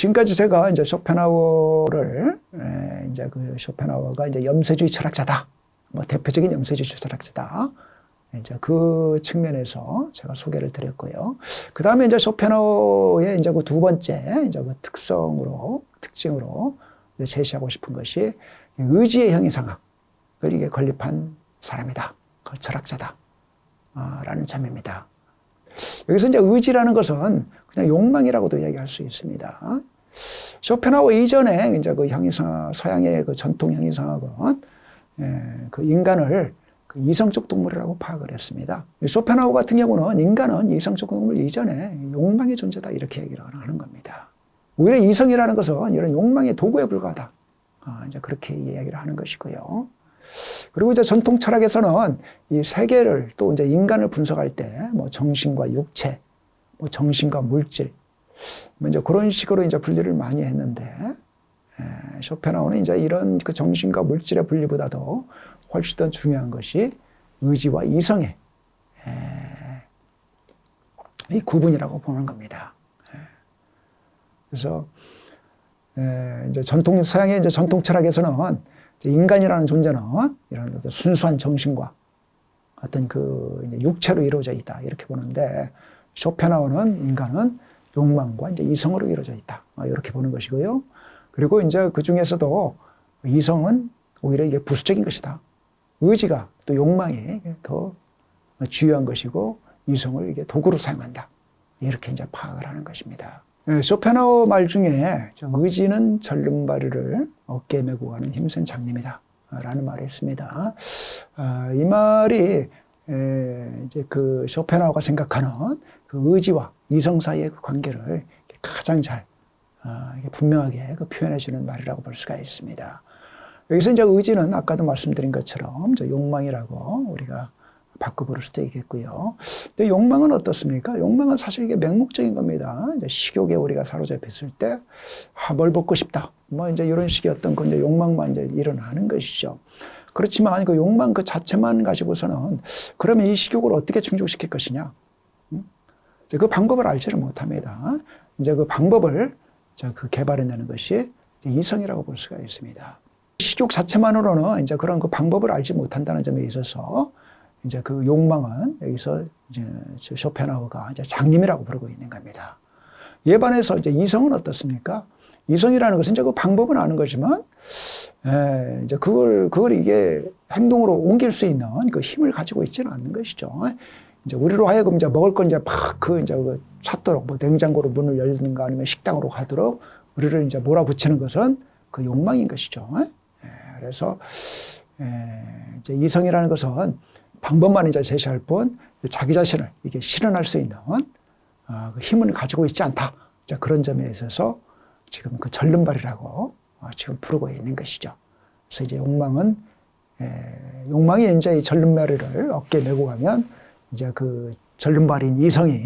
지금까지 제가 이제 쇼펜하우어를, 이제 그 쇼펜하우어가 이제 염세주의 철학자다. 뭐 대표적인 염세주의 철학자다. 이제 그 측면에서 제가 소개를 드렸고요. 그 다음에 이제 쇼펜하우어의 이제 그 두 번째, 이제 그 특징으로 이제 제시하고 싶은 것이 의지의 형이상학을 이게 건립한 사람이다. 그 철학자다. 라는 점입니다. 여기서 이제 의지라는 것은 그냥 욕망이라고도 이야기할 수 있습니다. 쇼펜하우어 이전에 이제 그 서양의 그 전통 형이상학은 그 인간을 그 이성적 동물이라고 파악을 했습니다. 쇼펜하우어 같은 경우는 인간은 이성적 동물 이전에 욕망의 존재다 이렇게 얘기를 하는 겁니다. 오히려 이성이라는 것은 이런 욕망의 도구에 불과하다. 이제 그렇게 이야기를 하는 것이고요. 그리고 이제 전통 철학에서는 이 세계를 또 이제 인간을 분석할 때 뭐 정신과 육체, 뭐 정신과 물질, 뭐 이제 그런 식으로 이제 분리를 많이 했는데, 쇼펜하우어는 이제 이런 그 정신과 물질의 분리보다도 훨씬 더 중요한 것이 의지와 이성의 이 구분이라고 보는 겁니다. 그래서 이제 서양의 이제 전통 철학에서는 인간이라는 존재는 이런 순수한 정신과 어떤 그 육체로 이루어져 있다 이렇게 보는데, 쇼펜하우어는 인간은 욕망과 이제 이성으로 이루어져 있다 이렇게 보는 것이고요. 그리고 이제 그 중에서도 이성은 오히려 이게 부수적인 것이다. 의지가 또 욕망이 더 주요한 것이고 이성을 이게 도구로 사용한다. 이렇게 이제 파악을 하는 것입니다. 쇼펜하우어 말 중에 의지는 절름발이를 어깨에 메고 가는 힘센 장님이다 라는 말이 있습니다. 이 말이 이제 그 쇼펜하우어가 생각하는 그 의지와 이성 사이의 그 관계를 가장 잘 분명하게 그 표현해 주는 말이라고 볼 수가 있습니다. 여기서 이제 의지는 아까도 말씀드린 것처럼 욕망이라고 우리가 바꿔 부를 수도 있겠고요. 근데 욕망은 어떻습니까? 욕망은 사실 이게 맹목적인 겁니다. 이제 식욕에 우리가 사로잡혔을 때, 뭘 먹고 싶다. 뭐 이제 이런 식의 어떤 그 이제 욕망만 이제 일어나는 것이죠. 그렇지만 그 욕망 그 자체만 가지고서는 그러면 이 식욕을 어떻게 충족시킬 것이냐? 그 방법을 알지를 못합니다. 이제 그 방법을 그 개발해내는 것이 이성이라고 볼 수가 있습니다. 식욕 자체만으로는 이제 그런 그 방법을 알지 못한다는 점에 있어서 이제 그 욕망은 여기서 이제 쇼펜하우어가 이제 장님이라고 부르고 있는 겁니다. 이에 반해서 이제 이성은 어떻습니까? 이성이라는 것은 이제 그 방법은 아는 거지만, 이제 그걸 이게 행동으로 옮길 수 있는 그 힘을 가지고 있지는 않는 것이죠. 이제 우리로 하여금 이제 먹을 건 이제 이제 찾도록 뭐 냉장고로 문을 열든가 아니면 식당으로 가도록 우리를 이제 몰아붙이는 것은 그 욕망인 것이죠. 그래서 이제 이성이라는 것은 방법만 이제 제시할 뿐 자기 자신을 이게 실현할 수 있는 그 힘을 가지고 있지 않다. 자, 그런 점에 있어서 지금 그 절름발이라고 지금 부르고 있는 것이죠. 그래서 이제 욕망이 이제 이 절름발이를 어깨에 메고 가면 이제 그 절름발인 이성이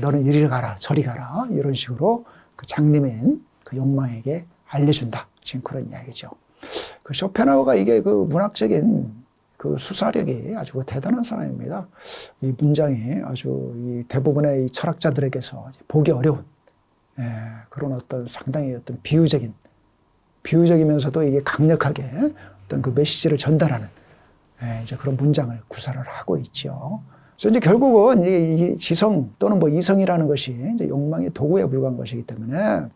너는 이리 가라 저리 가라 이런 식으로 그 장님인 그 욕망에게 알려준다. 지금 그런 이야기죠. 그 쇼펜하우어가 이게 그 문학적인 그 수사력이 아주 대단한 사람입니다. 이 문장이 아주 이 대부분의 이 철학자들에게서 보기 어려운 그런 어떤 상당히 어떤 비유적이면서도 이게 강력하게 어떤 그 메시지를 전달하는 이제 그런 문장을 구사를 하고 있죠. 그래서 이제 결국은 이 지성 또는 뭐 이성이라는 것이 이제 욕망의 도구에 불과한 것이기 때문에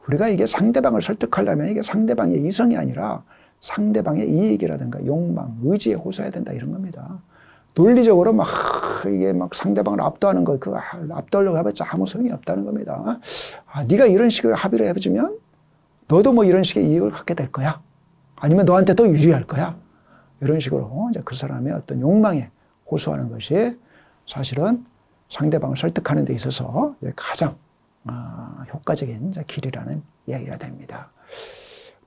우리가 이게 상대방을 설득하려면 이게 상대방의 이성이 아니라 상대방의 이익이라든가 욕망, 의지에 호소해야 된다 이런 겁니다. 논리적으로 이게 상대방을 압도하는 거, 압도하려고 해봤자 아무 소용이 없다는 겁니다. 네가 이런 식으로 합의를 해주면 너도 뭐 이런 식의 이익을 갖게 될 거야. 아니면 너한테 더 유리할 거야. 이런 식으로 이제 그 사람의 어떤 욕망에 호소하는 것이 사실은 상대방을 설득하는 데 있어서 가장 효과적인 길이라는 이야기가 됩니다.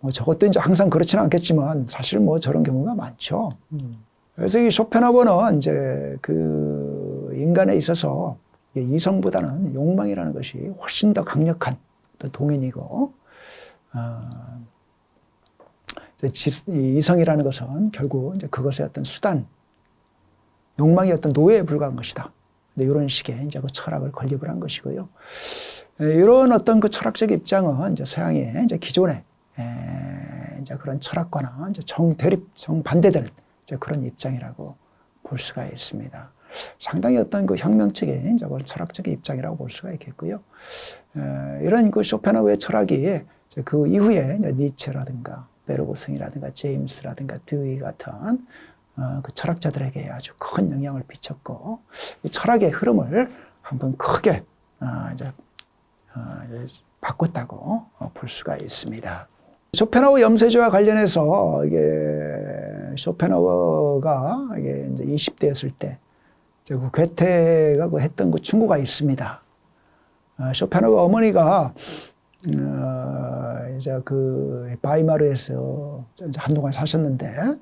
뭐 저것도 이제 항상 그렇지는 않겠지만 사실 뭐 저런 경우가 많죠. 그래서 이 쇼펜하우어는 이제 그 인간에 있어서 이성보다는 욕망이라는 것이 훨씬 더 강력한 어떤 동인이고, 이성이라는 것은 결국 이제 그것의 어떤 수단, 욕망의 어떤 노예에 불과한 것이다. 이런 식의 이제 그 철학을 건립을 한 것이고요. 이런 어떤 그 철학적 입장은 이제 서양의 이제 기존의 이제 그런 철학과는 이제 정대립, 정반대되는 이제 그런 입장이라고 볼 수가 있습니다. 상당히 어떤 그 혁명적인 이제 철학적인 입장이라고 볼 수가 있겠고요. 이런 그 쇼펜하우의 철학이 그 이후에 이제 니체라든가 베르그송이라든가 제임스라든가 듀이 같은 그 철학자들에게 아주 큰 영향을 미쳤고, 이 철학의 흐름을 한번 크게 이제 바꿨다고 볼 수가 있습니다. 쇼펜하우 염세주와 관련해서 이게 쇼펜하우가 이게 이제 20대였을 때 그 괴테가 그 했던 그 충고가 있습니다. 쇼펜하우 어머니가 이제 그 바이마르에서 한동안 사셨는데,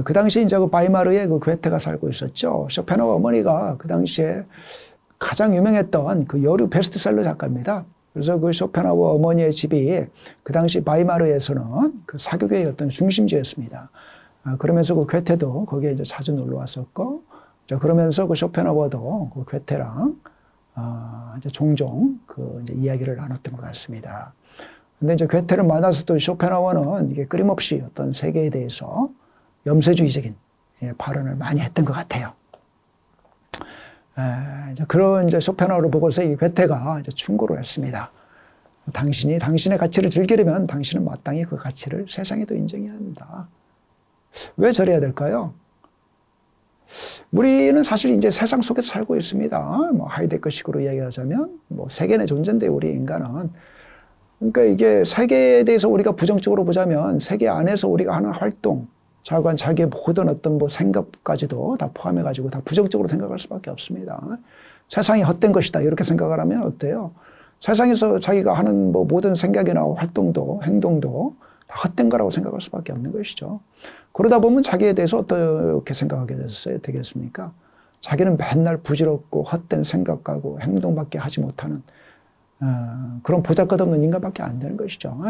그 당시 이제 그 바이마르에 그 괴테가 살고 있었죠. 쇼펜하우 어머니가 그 당시에 가장 유명했던 그 여류 베스트셀러 작가입니다. 그래서 그 쇼펜하우 어머니의 집이 그 당시 바이마르에서는 그 사교계의 어떤 중심지였습니다. 그러면서 그 괴테도 거기에 이제 자주 놀러 왔었고, 그러면서 그 쇼펜하우도 그 괴테랑 이제 종종 그 이제 이야기를 나눴던 것 같습니다. 근데 이제 괴테를 만나서 또 쇼펜하우는 이게 끊임없이 어떤 세계에 대해서 염세주의적인 발언을 많이 했던 것 같아요. 이제 그런 이제 쇼펜하우를 보고서 이 괴테가 이제 충고를 했습니다. 당신이 당신의 가치를 즐기려면 당신은 마땅히 그 가치를 세상에도 인정해야 한다. 왜 저래야 될까요? 우리는 사실 이제 세상 속에서 살고 있습니다. 뭐 하이데거식으로 이야기하자면 뭐 세계 내 존재인데 우리 인간은, 그러니까 이게 세계에 대해서 우리가 부정적으로 보자면 세계 안에서 우리가 하는 활동, 자기의 모든 어떤 뭐 생각까지도 다 포함해가지고 다 부정적으로 생각할 수밖에 없습니다. 세상이 헛된 것이다 이렇게 생각을 하면 어때요? 세상에서 자기가 하는 뭐 모든 생각이나 활동도 행동도 다 헛된 거라고 생각할 수밖에 없는 것이죠. 그러다 보면 자기에 대해서 어떻게 생각하게 되겠습니까? 자기는 맨날 부질없고 헛된 생각하고 행동밖에 하지 못하는 그런 보잘것없는 인간밖에 안 되는 것이죠.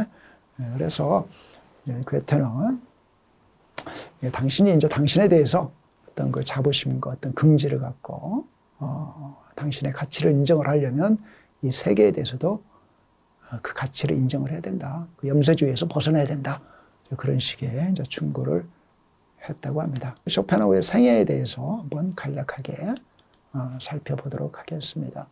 그래서 괴테는 당신이 이제 당신에 대해서 어떤 그 자부심과 어떤 긍지를 갖고 당신의 가치를 인정을 하려면 이 세계에 대해서도 그 가치를 인정을 해야 된다. 그 염세주의에서 벗어나야 된다. 그런 식의 이제 충고를 했다고 합니다. 쇼펜하우의 생애에 대해서 한번 간략하게 살펴보도록 하겠습니다.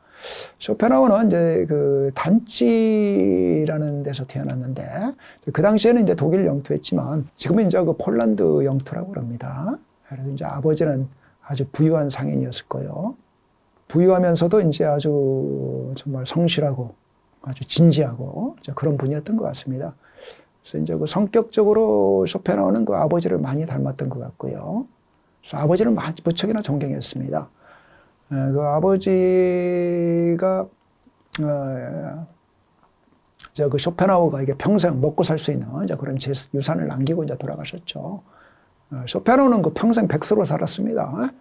쇼펜하우는 이제 그 단치라는 데서 태어났는데, 그 당시에는 이제 독일 영토였지만 지금은 이제 그 폴란드 영토라고 합니다. 그래서 이제 아버지는 아주 부유한 상인이었을 거예요. 부유하면서도 이제 아주 정말 성실하고 아주 진지하고 그런 분이었던 것 같습니다. 그래서 이제 그 성격적으로 쇼펜하우는 그 아버지를 많이 닮았던 것 같고요. 그래서 아버지를 무척이나 존경했습니다. 그 아버지가 이제 그 쇼펜하우가 이게 평생 먹고 살 수 있는 이제 그런 유산을 남기고 이제 돌아가셨죠. 쇼펜하우는 그 평생 백수로 살았습니다.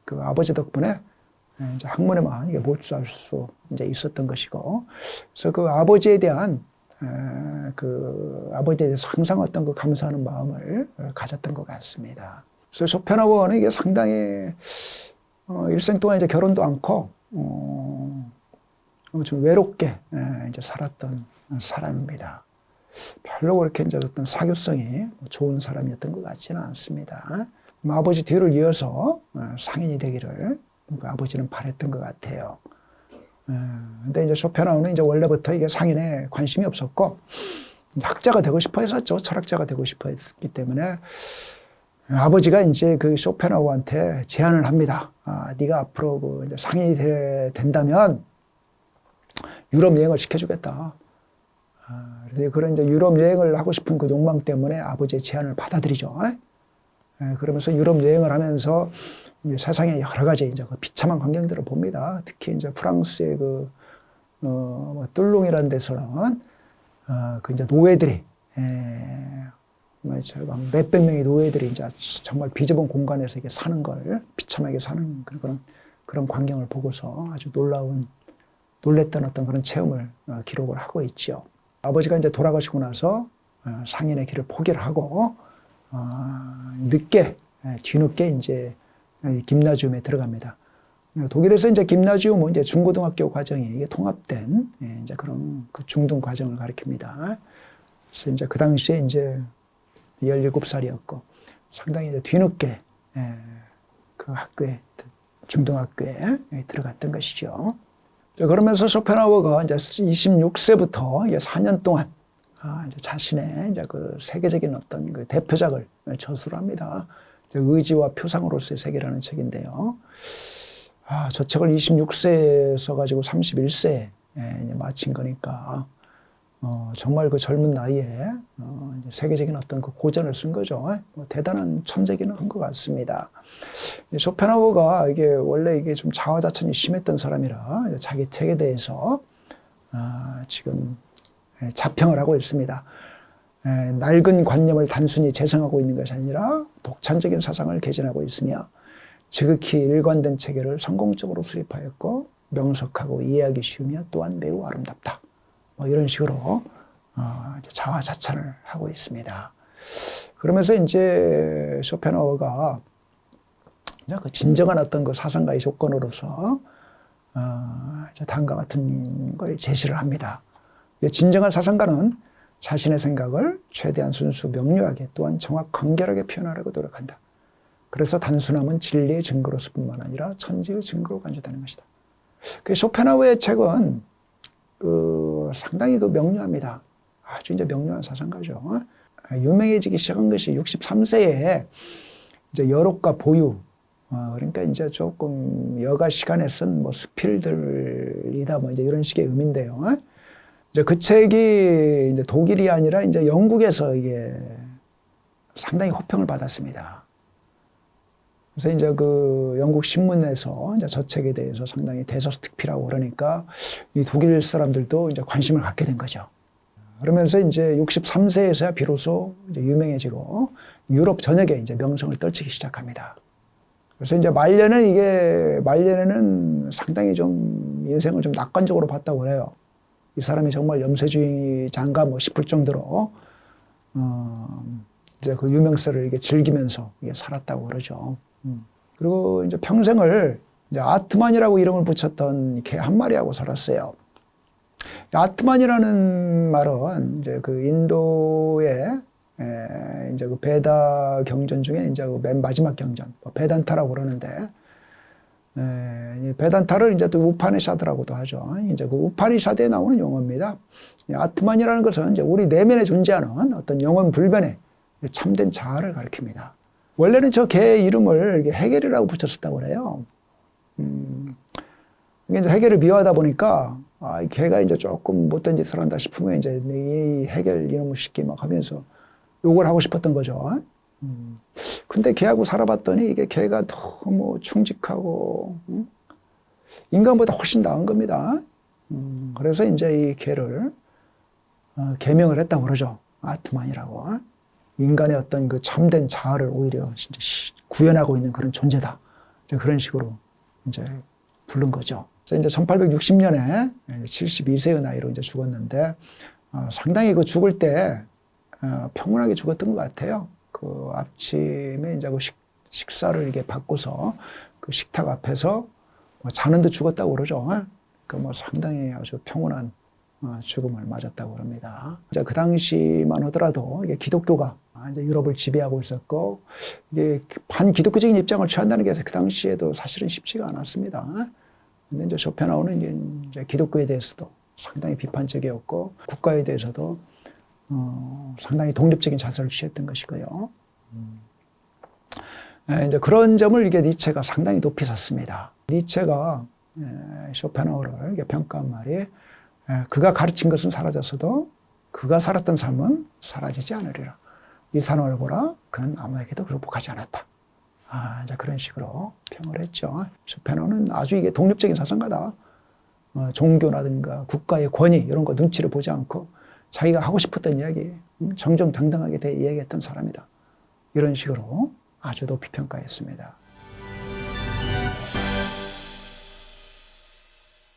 그 아버지 덕분에 이제 학문에만 이게 몰두할 수 이제 있었던 것이고, 그래서 그 아버지에 대한 그 아버지에 대해서 항상 어떤 그 감사하는 마음을 가졌던 것 같습니다. 그래서 쇼펜하우는 이게 상당히 일생 동안 이제 결혼도 않고 좀 외롭게 이제 살았던 사람입니다. 별로 그렇게 이제 어떤 사교성이 좋은 사람이었던 것 같지는 않습니다. 아버지 뒤를 이어서 상인이 되기를 그 아버지는 바랬던 것 같아요. 근데 이제 쇼펜하우는 이제 원래부터 이게 상인에 관심이 없었고, 학자가 되고 싶어 했었죠. 철학자가 되고 싶어 했기 때문에 아버지가 이제 그 쇼펜하우한테 제안을 합니다. 네가 앞으로 그 이제 상인이 된다면 유럽 여행을 시켜주겠다. 그런 이제 유럽 여행을 하고 싶은 그 욕망 때문에 아버지의 제안을 받아들이죠. 그러면서 유럽 여행을 하면서 이제 세상의 여러 가지 이제 그 비참한 광경들을 봅니다. 특히 이제 프랑스의 그 뭐 뚫롱이라는 데서는 그 이제 노예들이 몇백 명의 노예들이 이제 정말 비좁은 공간에서 이게 사는 걸 비참하게 사는 그런 광경을 보고서 아주 놀랬던 어떤 그런 체험을 기록을 하고 있죠. 아버지가 이제 돌아가시고 나서 상인의 길을 포기를 하고 뒤늦게 이제 김나지움에 들어갑니다. 독일에서 이제 김나지움은 이제 중고등학교 과정이 이게 통합된 이제 그런 그 중등 과정을 가리킵니다. 그래서 이제 그 당시에 이제 17살이었고 상당히 이제 뒤늦게 그 학교에 중등학교에 들어갔던 것이죠. 그러면서 쇼펜하우어가 이제 26세부터 이제 4년 동안 이제 자신의 이제 그 세계적인 어떤 그 대표작을 저술을 합니다. 의지와 표상으로서의 세계라는 책인데요. 저 책을 26세에 써가지고 31세에 마친 거니까, 정말 그 젊은 나이에, 이제 세계적인 어떤 그 고전을 쓴 거죠. 대단한 천재기는 한 것 같습니다. 쇼펜하우어가 이게 원래 이게 좀 자화자찬이 심했던 사람이라 자기 책에 대해서, 지금 자평을 하고 있습니다. 낡은 관념을 단순히 재생하고 있는 것이 아니라 독창적인 사상을 개진하고 있으며 지극히 일관된 체계를 성공적으로 수립하였고 명석하고 이해하기 쉬우며 또한 매우 아름답다. 이런 식으로 자화자찬을 하고 있습니다. 그러면서 이제 쇼펜하우어가 이제 그 진정한 어떤 그 사상가의 조건으로서 다음과 같은 걸 제시를 합니다. 진정한 사상가는 자신의 생각을 최대한 순수 명료하게 또한 정확 간결하게 표현하려고 노력한다. 그래서 단순함은 진리의 증거로서 뿐만 아니라 천지의 증거로 간주되는 것이다. 쇼펜하우어의 책은 상당히 명료합니다. 아주 이제 명료한 사상가죠. 유명해지기 시작한 것이 63세에 이제 여록과 보유, 그러니까 이제 조금 여가 시간에 쓴 수필들이다 이제 이런 식의 의미인데요. 이제 그 책이 이제 독일이 아니라 이제 영국에서 이게 상당히 호평을 받았습니다. 그래서 이제 그 영국 신문에서 이제 저 책에 대해서 상당히 대서특필하고 그러니까 이 독일 사람들도 이제 관심을 갖게 된 거죠. 그러면서 이제 63세에서야 비로소 이제 유명해지고 유럽 전역에 이제 명성을 떨치기 시작합니다. 그래서 이제 말년에는 상당히 좀 인생을 좀 낙관적으로 봤다고 그래요. 이 사람이 정말 염세주의자인가 싶을 정도로 이제 그 유명세를 이렇게 즐기면서 이게 살았다고 그러죠. 그리고 이제 평생을 이제 아트만이라고 이름을 붙였던 개 한 마리하고 살았어요. 아트만이라는 말은 이제 그 인도의 이제 그 베다 경전 중에 이제 그 맨 마지막 경전, 베단타라고 그러는데, 베단타를 이제 또 우파니샤드라고도 하죠. 이제 그 우파니샤드에 나오는 용어입니다. 아트만이라는 것은 이제 우리 내면에 존재하는 어떤 영원 불변의 참된 자아를 가리킵니다. 원래는 저 개 이름을 헤겔이라고 붙였었다고 그래요. 이게 이제 헤겔을 미워하다 보니까, 이 개가 이제 조금 못된 짓을 한다 싶으면 이제 이 헤겔 이놈의 새끼 막 하면서 욕을 하고 싶었던 거죠. 근데 개하고 살아봤더니 이게 개가 너무 충직하고, 인간보다 훨씬 나은 겁니다. 그래서 이제 이 개를, 개명을 했다고 그러죠. 아트만이라고. 인간의 어떤 그 참된 자아를 오히려 진짜 구현하고 있는 그런 존재다. 그런 식으로 이제 부른 거죠. 이제 1860년에 72세의 나이로 이제 죽었는데, 상당히 그 죽을 때, 평온하게 죽었던 것 같아요. 그 아침에 이제 그 식사를 이렇게 받고서 그 식탁 앞에서 자는 듯 죽었다고 그러죠. 그 상당히 아주 평온한 죽음을 맞았다고 그럽니다. 이제 그 당시만 하더라도 이게 기독교가 이제 유럽을 지배하고 있었고, 이게 반기독교적인 입장을 취한다는 게 그 당시에도 사실은 쉽지가 않았습니다. 근데 이제 쇼펜하우어는 이제 기독교에 대해서도 상당히 비판적이었고, 국가에 대해서도 상당히 독립적인 자세를 취했던 것이고요. 이제 그런 점을 이게 니체가 상당히 높이 샀습니다. 니체가 쇼펜하우어를 이렇게 평가한 말이, 그가 가르친 것은 사라졌어도 그가 살았던 삶은 사라지지 않으리라. 이 산을 보라, 그는 아무에게도 굴복하지 않았다. 이제 그런 식으로 평을 했죠. 쇼펜하우어는 아주 이게 독립적인 사상가다. 종교라든가 국가의 권위 이런 거 눈치를 보지 않고 자기가 하고 싶었던 이야기 정정당당하게 이야기했던 사람이다. 이런 식으로 아주 높이 평가했습니다.